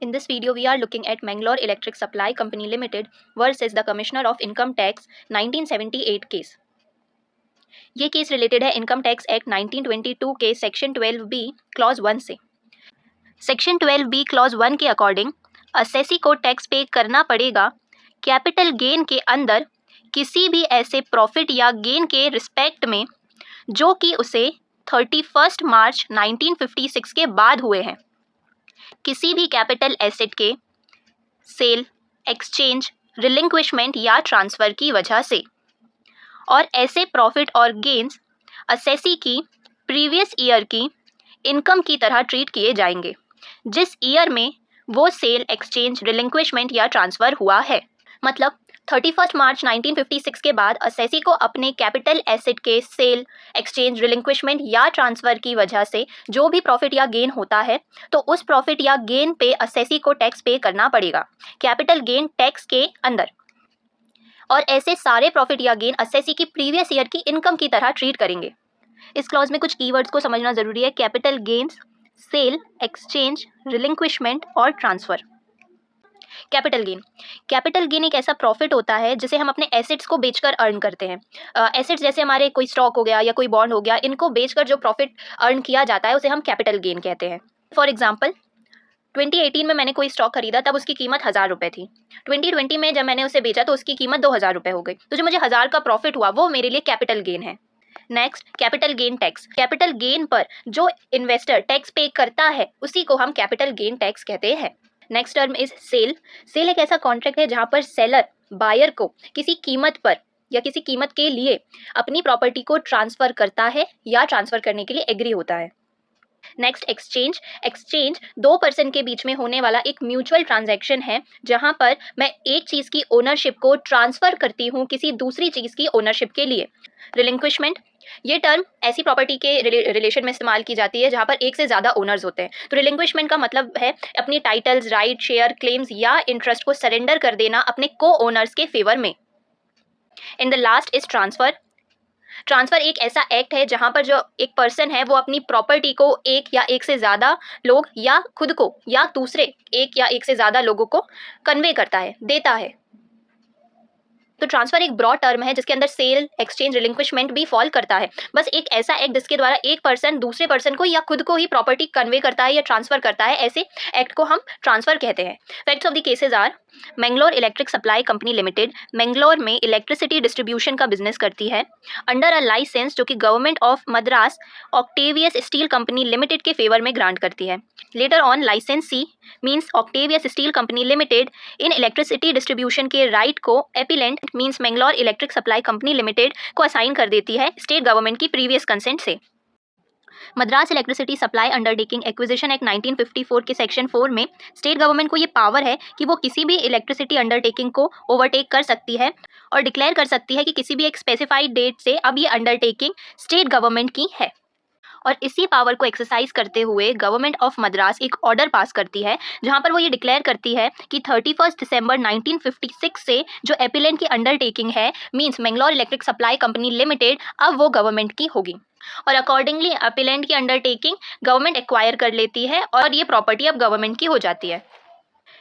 In this video, we are looking at Mangalore Electric Supply Company Limited versus the Commissioner of Income Tax 1978 case. ये case related है income tax act 1922 के section 12B clause 1 से। Section 12B clause 1 के according assessee को tax पे करना पड़ेगा capital gain के अंदर किसी भी ऐसे प्रॉफिट या गेन के रिस्पेक्ट में जो कि उसे 31 मार्च 1956 के बाद हुए हैं, किसी भी कैपिटल एसेट के सेल, एक्सचेंज, रिलिंक्विशमेंट या ट्रांसफ़र की वजह से। और ऐसे प्रॉफिट और गेन्स असेसी की प्रीवियस ईयर की इनकम की तरह ट्रीट किए जाएंगे जिस ईयर में वो सेल, एक्सचेंज, रिलिंक्विशमेंट या ट्रांसफ़र हुआ है। मतलब 31 मार्च 1956 के बाद असेसी को अपने कैपिटल एसेट के सेल, एक्सचेंज, रिलिंक्विशमेंट या ट्रांसफ़र की वजह से जो भी प्रॉफिट या गेन होता है तो उस प्रॉफिट या गेन पे असेसी को टैक्स पे करना पड़ेगा कैपिटल गेन टैक्स के अंदर। और ऐसे सारे प्रॉफिट या गेन असेसी की प्रीवियस ईयर की इनकम की तरह ट्रीट करेंगे। इस क्लॉज में कुछ कीवर्ड्स को समझना ज़रूरी है। कैपिटल गेन्स, सेल, एक्सचेंज, रिलिंक्विशमेंट और ट्रांसफ़र। कैपिटल गेन एक ऐसा प्रॉफिट होता है जिसे हम अपने एसेट्स को बेचकर अर्न करते हैं। एसेट्स जैसे हमारे कोई स्टॉक हो गया या कोई बॉन्ड हो गया, इनको बेचकर जो प्रॉफिट अर्न किया जाता है उसे हम कैपिटल गेन कहते हैं। फॉर एग्जाम्पल 2018 में मैंने कोई स्टॉक खरीदा, तब उसकी कीमत 1000 रुपये थी। 2020 में जब मैंने उसे बेचा तो उसकी कीमत 2000 रुपये हो गई। तो जो मुझे 1000 का प्रॉफिट हुआ वो मेरे लिए कैपिटल गेन है। Next, capital gain tax. Capital gain पर जो इन्वेस्टर टैक्स पे करता है उसी को हम कैपिटल गेन टैक्स कहते हैं। Next term is sale. Sale एक ऐसा कॉन्ट्रैक्ट है जहाँ पर सेलर बायर को किसी कीमत पर या किसी कीमत के लिए अपनी प्रॉपर्टी को ट्रांसफ़र करता है या ट्रांसफ़र करने के लिए एग्री होता है। नेक्स्ट, एक्सचेंज दो पर्सन के बीच में होने वाला एक म्यूचुअल ट्रांजैक्शन है जहां पर मैं एक चीज़ की ओनरशिप को ट्रांसफ़र करती हूं किसी दूसरी चीज़ की ओनरशिप के लिए। रिलिंक्विशमेंट, ये टर्म ऐसी प्रॉपर्टी के रिलेशन में इस्तेमाल की जाती है जहां पर एक से ज़्यादा ओनर्स होते हैं। तो रिलिंक्विशमेंट का मतलब है अपनी टाइटल्स, राइट, शेयर, क्लेम्स या इंटरेस्ट को सरेंडर कर देना अपने को ओनर्स के फेवर में। In the last is transfer एक ऐसा एक्ट है जहां पर जो एक पर्सन है वो अपनी प्रॉपर्टी को एक या एक से ज़्यादा लोग या खुद को या दूसरे एक या एक से ज़्यादा लोगों को कन्वे करता है, देता है। तो ट्रांसफ़र एक ब्रॉड टर्म है जिसके अंदर सेल, एक्सचेंज, रिलिंक्विशमेंट भी फॉल करता है। बस एक ऐसा एक्ट जिसके द्वारा एक पर्सन दूसरे पर्सन को या खुद को ही प्रॉपर्टी कन्वे करता है या ट्रांसफ़र करता है, ऐसे एक्ट को हम ट्रांसफ़र कहते हैं। Facts of the cases are, Mangalore electric supply company limited Mangalore में इलेक्ट्रिसिटी डिस्ट्रीब्यूशन का बिजनेस करती है अंडर अ लाइसेंस जो कि government of Madras Octavius steel company limited के फेवर में ग्रांट करती है। Letter on licence C means Octavius steel company limited in electricity distribution के राइट को appellant means Mangalore electric supply company limited को असाइन कर देती है स्टेट गवर्नमेंट की प्रीवियस कंसेंट से। Madras electricity supply undertaking acquisition act 1954 के सेक्शन 4 में स्टेट गवर्नमेंट को ये पावर है कि वो किसी भी इलेक्ट्रिसिटी अंडरटेकिंग को ओवरटेक कर सकती है और डिक्लेयर कर सकती है कि किसी भी एक स्पेसिफाइड डेट से अब ये अंडरटेकिंग स्टेट गवर्नमेंट की है। और इसी पावर को एक्सरसाइज करते हुए गवर्नमेंट ऑफ मद्रास एक ऑर्डर पास करती है जहां पर वो ये डिक्लेयर करती है कि 31 दिसंबर 1956 से जो एपिलेंट की अंडरटेकिंग है means Mangalore electric supply company limited अब वो गवर्नमेंट की होगी। और अकॉर्डिंगली एपिलेंट की अंडरटेकिंग गवर्नमेंट एक्वायर कर लेती है और ये प्रॉपर्टी अब गवर्नमेंट की हो जाती है।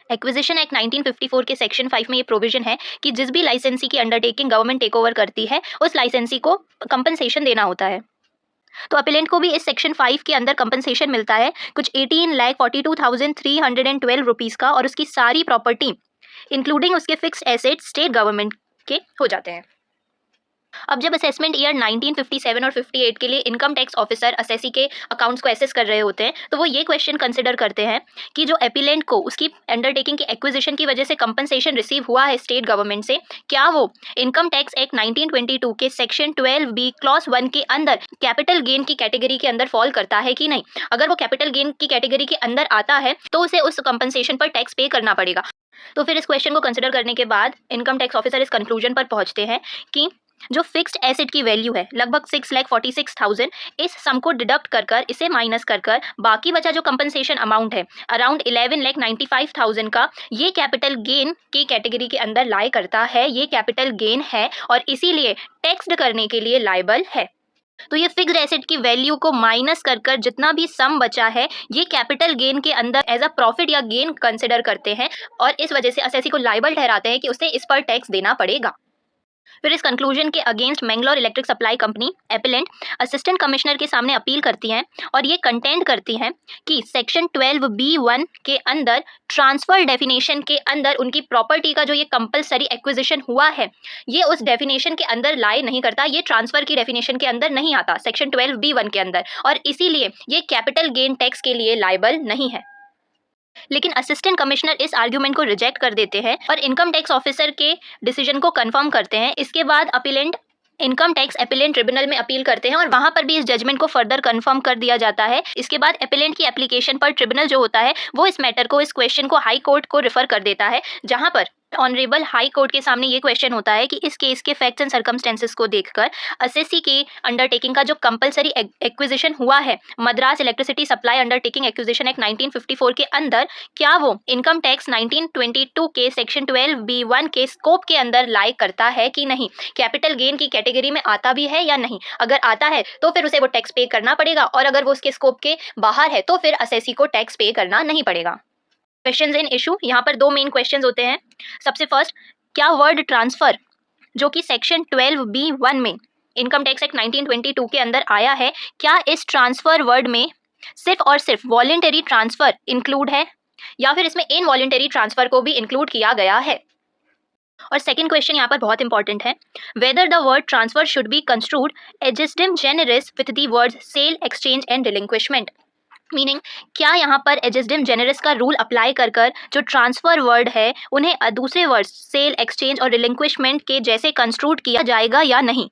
एक्विजिशन एक्ट 1954 के सेक्शन 5 में ये प्रोविजन है कि जिस भी लाइसेंसी की अंडरटेकिंग गवर्नमेंट टेक ओवर करती है उस लाइसेंसी को कंपनसेशन देना होता है। तो अपिलेंट को भी इस सेक्शन 5 के अंदर कंपनसेशन मिलता है कुछ 18,42,312 रुपीज़ का और उसकी सारी प्रॉपर्टी इंक्लूडिंग उसके फिक्स्ड एसेट स्टेट गवर्नमेंट के हो जाते हैं। अब जब असेसमेंट ईयर 1957 और 58 के लिए इनकम टैक्स ऑफिसर असेसी के अकाउंट्स को एसेस कर रहे होते हैं तो वो ये क्वेश्चन कंसिडर करते हैं कि जो एपिलेंट को उसकी अंडरटेकिंग की एक्विजिशन की वजह से कंपनसेशन रिसीव हुआ है स्टेट गवर्नमेंट से, क्या वो इनकम टैक्स एक्ट 1922 के सेक्शन 12B क्लॉज 1 के अंदर कैपिटल गेन की कैटेगरी के अंदर फॉल करता है कि नहीं। अगर वो कैपिटल गेन की कैटेगरी के अंदर आता है तो उसे उस कंपनसेशन पर टैक्स पे करना पड़ेगा। तो फिर इस क्वेश्चन को कंसिडर करने के बाद इनकम टैक्स ऑफिसर इस कंक्लूजन पर पहुंचते हैं कि जो फिक्स्ड एसेट की वैल्यू है लगभग 6,46,000, इस सम को डिडक्ट कर इसे माइनस कर बाकी बचा जो कंपनसेशन अमाउंट है अराउंड 11,95,000 का, ये कैपिटल गेन की कैटेगरी के अंदर लाई करता है। ये कैपिटल गेन है और इसीलिए टैक्स्ड करने के लिए लायबल है। तो ये फिक्स्ड एसेट की वैल्यू को माइनस कर कर जितना भी सम बचा है ये कैपिटल गेन के अंदर एज अ प्रॉफिट या गेन कंसिडर करते हैं और इस वजह से असेसी को लायबल ठहराते हैं कि उसे इस पर टैक्स देना पड़ेगा। फिर इस कंक्लूजन के against Mangalore electric supply company appellant assistant commissioner के सामने अपील करती हैं और ये कंटेंड करती हैं कि सेक्शन 12B1 के अंदर ट्रांसफर डेफिनेशन के अंदर उनकी प्रॉपर्टी का जो ये कंपलसरी एक्विजिशन हुआ है ये उस डेफिनेशन के अंदर लाई नहीं करता, ये ट्रांसफर की डेफिनेशन के अंदर नहीं आता सेक्शन 12B1 के अंदर, और इसीलिए ये कैपिटल गेन टैक्स के लिए लायबल नहीं है। लेकिन असिस्टेंट कमिश्नर इस आर्ग्यूमेंट को रिजेक्ट कर देते हैं और इनकम टैक्स ऑफिसर के डिसीजन को कंफर्म करते हैं। इसके बाद appellate income tax appellate tribunal में अपील करते हैं और वहां पर भी इस जजमेंट को फर्दर कंफर्म कर दिया जाता है। इसके बाद अपीलेंट की एप्लीकेशन पर ट्रिब्यूनल जो होता है वो इस मैटर को, इस क्वेश्चन को हाई कोर्ट को रेफर कर देता है, जहां पर ऑनरेबल हाई कोर्ट के सामने ये क्वेश्चन होता है कि इस केस के फैक्ट्स एंड सर्कमस्टेंसेस को देखकर असेसी के अंडरटेकिंग का जो कंपलसरी एक्विजिशन हुआ है Madras electricity supply undertaking acquisition act 1954 के अंदर, क्या वो इनकम टैक्स 1922 के सेक्शन 12B1 के स्कोप के अंदर लाई करता है कि नहीं, कैपिटल गेन की कैटेगरी में आता भी है या नहीं। अगर आता है तो फिर उसे वो टैक्स पे करना पड़ेगा और अगर वो उसके स्कोप के बाहर है तो फिर असेसी को टैक्स पे करना नहीं पड़ेगा। क्वेश्चंस इन इशू, यहाँ पर दो मेन क्वेश्चंस होते हैं। सबसे फर्स्ट, क्या वर्ड ट्रांसफर जो कि सेक्शन 12B1 में इनकम टैक्स एक्ट 1922 के अंदर आया है, क्या इस ट्रांसफर वर्ड में सिर्फ और सिर्फ वॉलेंटरी ट्रांसफर इंक्लूड है या फिर इसमें इनवॉलेंटरी ट्रांसफर को भी इंक्लूड किया गया है। और सेकंड क्वेश्चन यहाँ पर बहुत इंपॉर्टेंट है, whether the word transfer should be construed एडजस्टिव generis with the words sale, exchange and relinquishment. Meaning, क्या यहाँ पर एडजस्टिव जेनेरिस का रूल अप्लाई कर कर जो ट्रांसफर वर्ड है उन्हें दूसरे वर्ड्स सेल, एक्सचेंज और रिलिंक्विशमेंट के जैसे कंस्ट्रूड किया जाएगा या नहीं।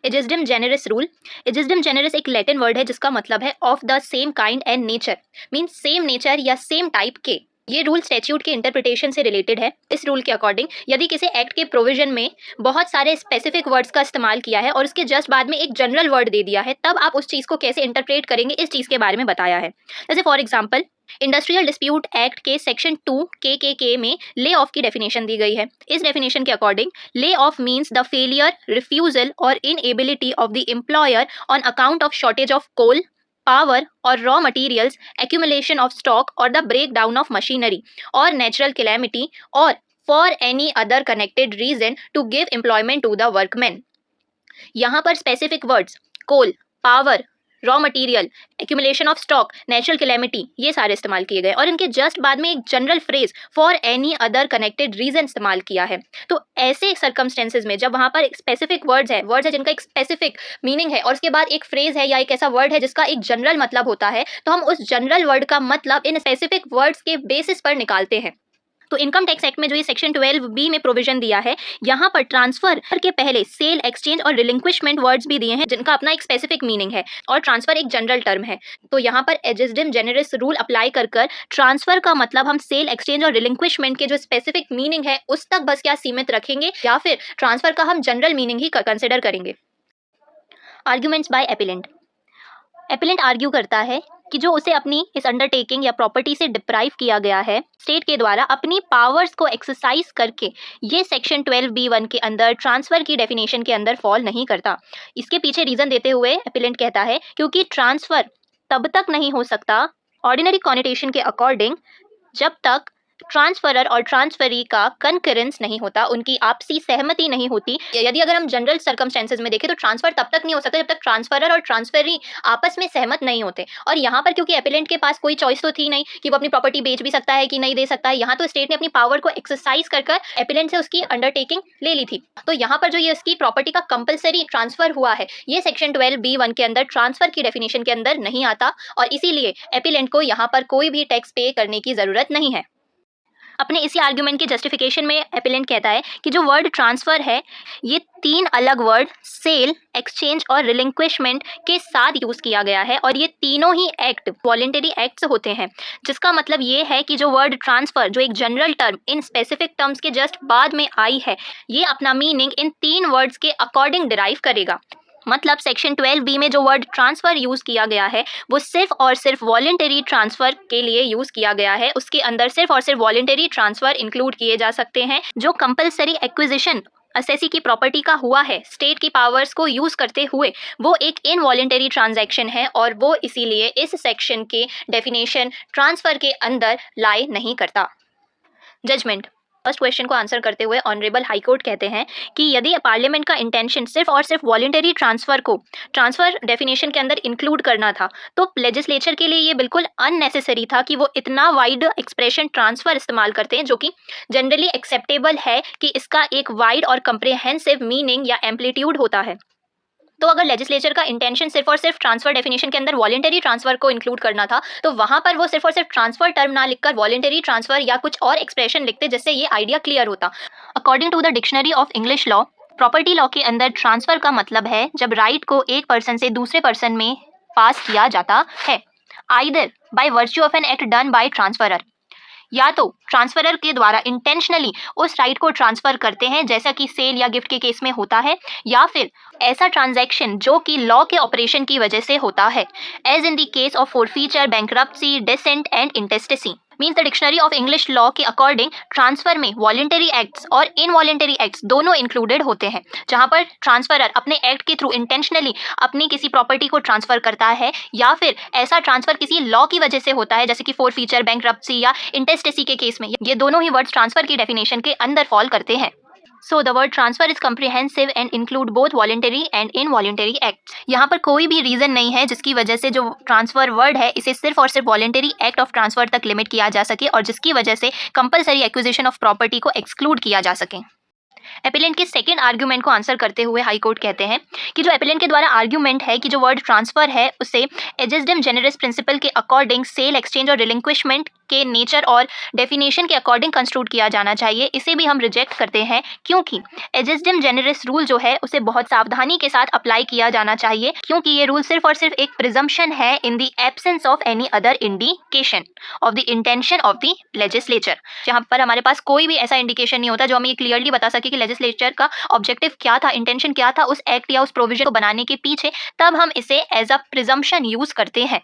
एडजस्टिव जेनेरिस रूल, एडजस्टिव जेनेरिस एक लैटिन वर्ड है जिसका मतलब है of the same kind and nature, means same nature या सेम टाइप के। ये रूल स्टैट्यूट के इंटरप्रिटेशन से रिलेटेड है। इस रूल के अकॉर्डिंग यदि किसी एक्ट के प्रोविजन में बहुत सारे स्पेसिफिक वर्ड्स का इस्तेमाल किया है और उसके जस्ट बाद में एक जनरल वर्ड दे दिया है, तब आप उस चीज़ को कैसे इंटरप्रेट करेंगे इस चीज़ के बारे में बताया है। जैसे for example industrial dispute act के सेक्शन 2 के में ले ऑफ की डेफिनेशन दी गई है। इस डेफिनेशन के according lay off means the failure, refusal और inability of the employer on account of shortage of coal, power और raw materials, accumulation of stock or the breakdown of machinery or natural calamity or for any other connected reason to give employment to the workmen। यहाँ पर specific words coal, power, raw material, accumulation of stock, natural calamity, ये सारे इस्तेमाल किए गए और इनके just बाद में एक general phrase for any other connected reason इस्तेमाल किया है। तो ऐसे सर्कमस्टेंसेज में जब वहाँ पर एक स्पेसिफिक वर्ड्स है जिनका एक स्पेसिफिक मीनिंग है और उसके बाद एक फ्रेज है या एक ऐसा वर्ड है जिसका एक जनरल मतलब होता है, तो हम उस जनरल वर्ड का मतलब इन स्पेसिफिक वर्ड्स के बेसिस पर निकालते हैं। तो इनकम टैक्स एक्ट में जो ये सेक्शन 12B में प्रोविजन दिया है, यहाँ पर ट्रांसफर के पहले सेल, एक्सचेंज और रिलिंक्विशमेंट वर्ड्स भी दिए हैं जिनका अपना एक स्पेसिफिक मीनिंग है और ट्रांसफर एक जनरल टर्म है। तो यहाँ पर एडजस्टिव जेनेरिस रूल अप्लाई कर कर ट्रांसफर का मतलब हम सेल, एक्सचेंज और रिलिंक्विशमेंट के जो स्पेसिफिक मीनिंग है उस तक बस क्या सीमित रखेंगे या फिर ट्रांसफर का हम जनरल मीनिंग ही कंसिडर करेंगे। Arguments by appellant. Appellant argue करता है कि जो उसे अपनी इस अंडरटेकिंग या प्रॉपर्टी से डिप्राइव किया गया है स्टेट के द्वारा अपनी पावर्स को एक्सरसाइज करके, ये सेक्शन 12B1 के अंदर ट्रांसफर की डेफिनेशन के अंदर फॉल नहीं करता। इसके पीछे रीजन देते हुए एपिलेंट कहता है क्योंकि ट्रांसफर तब तक नहीं हो सकता ऑर्डिनरी कॉनिटेशन के अकॉर्डिंग जब तक ट्रांसफरर और ट्रांसफरी का कंकरेंस नहीं होता, उनकी आपसी सहमति नहीं होती। यदि अगर हम जनरल सर्कमस्टेंसेज में देखें तो ट्रांसफर तब तक नहीं हो सकता जब तक ट्रांसफरर और ट्रांसफरी आपस में सहमत नहीं होते। और यहाँ पर क्योंकि एपिलेंट के पास कोई चॉइस तो थी नहीं कि वो अपनी प्रॉपर्टी बेच भी सकता है कि नहीं दे सकता है, यहाँ तो स्टेट ने अपनी पावर को एक्सरसाइज कर एपिलेंट से उसकी अंडरटेकिंग ले ली थी। तो यहाँ पर जो ये उसकी प्रॉपर्टी का कंपलसरी ट्रांसफर हुआ है, ये सेक्शन 12B1 के अंदर ट्रांसफर की डेफिनेशन के अंदर नहीं आता और इसीलिए एपिलेंट को यहाँ पर कोई भी टैक्स पे करने की जरूरत नहीं है। अपने इसी आर्ग्यूमेंट के जस्टिफिकेशन में एपिलेंट कहता है कि जो वर्ड ट्रांसफर है ये 3 अलग वर्ड सेल, एक्सचेंज और रिलिंक्विशमेंट के साथ यूज़ किया गया है और ये तीनों ही एक्ट वॉलेंटरी एक्ट्स होते हैं, जिसका मतलब ये है कि जो वर्ड ट्रांसफर जो एक general term in specific terms के जस्ट बाद में आई है, ये अपना मीनिंग इन 3 वर्ड्स के अकॉर्डिंग डिराइव करेगा। मतलब सेक्शन 12B में जो वर्ड ट्रांसफर यूज़ किया गया है वो सिर्फ और सिर्फ वॉलेंटरी ट्रांसफ़र के लिए यूज़ किया गया है। उसके अंदर सिर्फ और सिर्फ वॉलेंटरी ट्रांसफ़र इंक्लूड किए जा सकते हैं जो कंपलसरी एक्विजिशन असेसी की प्रॉपर्टी का हुआ है स्टेट की पावर्स को यूज करते हुए, वो एक इनवॉलेंटरी ट्रांजैक्शन है और वो इसीलिए इस सेक्शन के डेफिनेशन ट्रांसफर के अंदर लाई नहीं करता। जजमेंट। फर्स्ट क्वेश्चन को आंसर करते हुए ऑनरेबल हाई कोर्ट कहते हैं कि यदि पार्लियामेंट का इंटेंशन सिर्फ और सिर्फ वॉलेंटरी ट्रांसफर को ट्रांसफर डेफिनेशन के अंदर इंक्लूड करना था, तो लेजिस्लेचर के लिए ये बिल्कुल अननेसेसरी था कि वो इतना वाइड एक्सप्रेशन ट्रांसफर इस्तेमाल करते हैं, जो कि जनरली एक्सेप्टेबल है कि इसका एक वाइड और कंप्रिहेंसिव मीनिंग या एम्पलीट्यूड होता है। तो अगर लेजिस्लेचर का इंटेंशन सिर्फ और सिर्फ ट्रांसफर डेफिनेशन के अंदर वॉलेंटरी ट्रांसफर को इंक्लूड करना था, तो वहां पर वो सिर्फ और सिर्फ ट्रांसफर टर्म ना लिखकर वॉलेंटरी ट्रांसफर या कुछ और एक्सप्रेशन लिखते, जिससे ये आइडिया क्लियर होता। According to the dictionary of English law, property law के अंदर ट्रांसफर का मतलब है जब राइट को एक पर्सन से दूसरे पर्सन में पास किया जाता है, either by virtue of an act done by transferor, या तो ट्रांसफरर के द्वारा इंटेंशनली उस राइट को ट्रांसफर करते हैं जैसा कि सेल या गिफ्ट के केस में होता है, या फिर ऐसा ट्रांजैक्शन जो कि लॉ के ऑपरेशन की वजह से होता है, as in the case of forfeiture, bankruptcy, descent and intestacy. Means the dictionary of English law के अकॉर्डिंग ट्रांसफर में वॉलेंटरी एक्ट्स और इनवॉलेंटरी एक्ट्स दोनों इंक्लूडेड होते हैं, जहां पर ट्रांसफरर अपने एक्ट के थ्रू इंटेंशनली अपनी किसी प्रॉपर्टी को ट्रांसफर करता है, या फिर ऐसा ट्रांसफर किसी लॉ की वजह से होता है जैसे कि फोरफीचर, बैंक्रप्सी या इंटेस्टेसी के केस में। ये दोनों ही वर्ड्स ट्रांसफर की डेफिनेशन के अंदर फॉल करते हैं। So the word transfer is comprehensive and include both voluntary and involuntary acts। यहाँ पर कोई भी रीजन नहीं है जिसकी वजह से जो ट्रांसफर वर्ड है इसे सिर्फ और सिर्फ वॉलेंटरी एक्ट ऑफ ट्रांसफर तक लिमिट किया जा सके और जिसकी वजह से कंपलसरी एक्विजिशन ऑफ प्रॉपर्टी को एक्सक्लूड किया जा सके। एपिलेंट के सेकंड आर्ग्यूमेंट को आंसर करते हुए हाई कोर्ट कहते हैं कि जो एपिलेंट के द्वारा आर्ग्यूमेंट है कि जो वर्ड ट्रांसफर है उसे एजिस्डम जेनेरिस प्रिंसिपल के अकॉर्डिंग सेल, एक्सचेंज और रिलिंक्विशमेंट के नेचर और डेफिनेशन के अकॉर्डिंग कंस्ट्रूड किया जाना चाहिए, इसे भी हम रिजेक्ट करते हैं, क्योंकि एजिस्डम जेनेरिस रूल जो है उसे बहुत सावधानी के साथ अप्लाई किया जाना चाहिए, क्योंकि ये रूल सिर्फ और सिर्फ एक प्रिजम्पशन है in the absence of any other indication of the intention of the legislature. जहाँ पर हमारे पास कोई भी ऐसा इंडिकेशन नहीं होता जो हमें ये क्लियरली बता सके कि लेजिस्लेचर का ऑब्जेक्टिव क्या था, इंटेंशन क्या था उस एक्ट या उस प्रोविजन को बनाने के पीछे, तब हम इसे एज अ प्रिजम्पशन यूज करते हैं।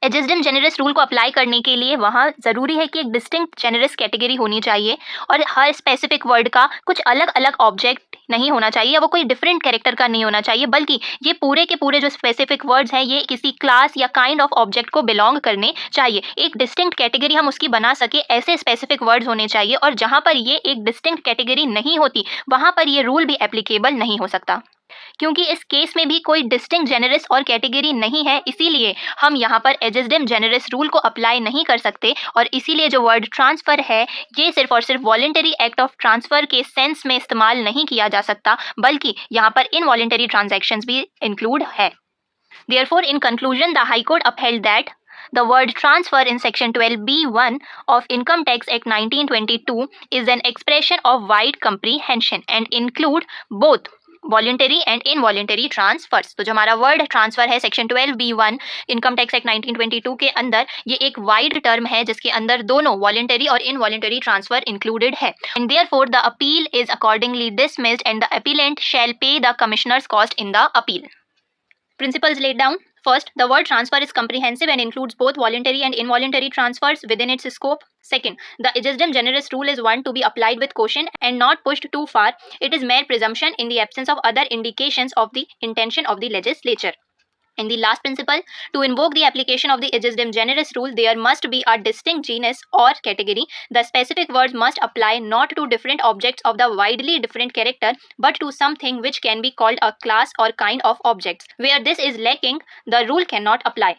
एजिस्डम जेनेरिस रूल को अप्लाई करने के लिए वहाँ ज़रूरी है कि एक डिस्टिंक्ट जेनेरिस कैटेगरी होनी चाहिए और हर स्पेसिफिक वर्ड का कुछ अलग अलग ऑब्जेक्ट नहीं होना चाहिए, या वो कोई डिफरेंट कैरेक्टर का नहीं होना चाहिए, बल्कि ये पूरे के पूरे जो स्पेसिफिक वर्ड्स हैं ये किसी क्लास या काइंड ऑफ ऑब्जेक्ट को बिलोंग करने चाहिए। एक डिस्टिंक्ट कैटेगरी हम उसकी बना सके ऐसे स्पेसिफिक वर्ड्स होने चाहिए, और जहाँ पर ये एक डिस्टिंक्ट कैटेगरी नहीं होती वहाँ पर ये रूल भी एप्लीकेबल नहीं हो सकता। क्योंकि इस केस में भी कोई डिस्टिंक्ट जेनेरिस और कैटेगरी नहीं है, इसीलिए हम यहाँ पर एजिस्डम जेनेरिस रूल को अप्लाई नहीं कर सकते, और इसीलिए जो वर्ड ट्रांसफ़र है ये सिर्फ और सिर्फ वॉलेंटरी एक्ट ऑफ ट्रांसफ़र के सेंस में इस्तेमाल नहीं किया जा सकता, बल्कि यहाँ पर इनवॉलेंटरी ट्रांजैक्शंस भी इंक्लूड है। Therefore, in conclusion, the High Court upheld that the word transfer in Section 12B(1) of Income Tax Act 1922 is an expression of wide comprehension and include both voluntary and involuntary transfers. तो जो हमारा word transfer है section 12B(1) income tax act 1922 के अंदर, ये एक wide term है जिसके अंदर दोनों वॉलेंटरी और इनवॉलेंटरी ट्रांसफर इंक्लूडेड है, and therefore the appeal is accordingly dismissed and the appellant shall pay the commissioners cost in the appeal. Principles laid down. First, the word transfer is comprehensive and includes both voluntary and involuntary transfers within its scope. Second, the ageisdem generis rule is one to be applied with caution and not pushed too far. It is mere presumption in the absence of other indications of the intention of the legislature. And the last principle, to invoke the application of the ageisdem generis rule, there must be a distinct genus or category. The specific words must apply not to different objects of the widely different character, but to something which can be called a class or kind of objects. Where this is lacking, the rule cannot apply.